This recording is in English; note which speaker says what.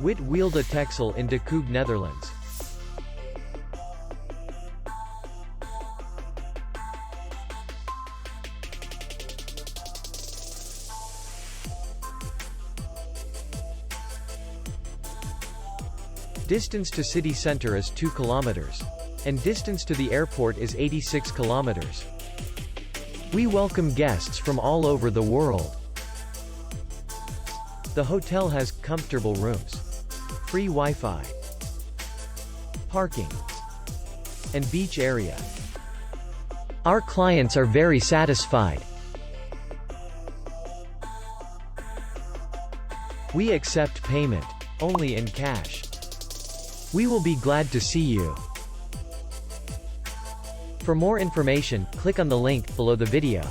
Speaker 1: Witte Weelde Texel in Koog, Netherlands. Distance to city center is 2 kilometers. And distance to the airport is 86 kilometers. We welcome guests from all over the world. The hotel has comfortable rooms, free Wi-Fi, parking, and beach area. Our clients are very satisfied. We accept payment only in cash. We will be glad to see you. For more information, click on the link below the video.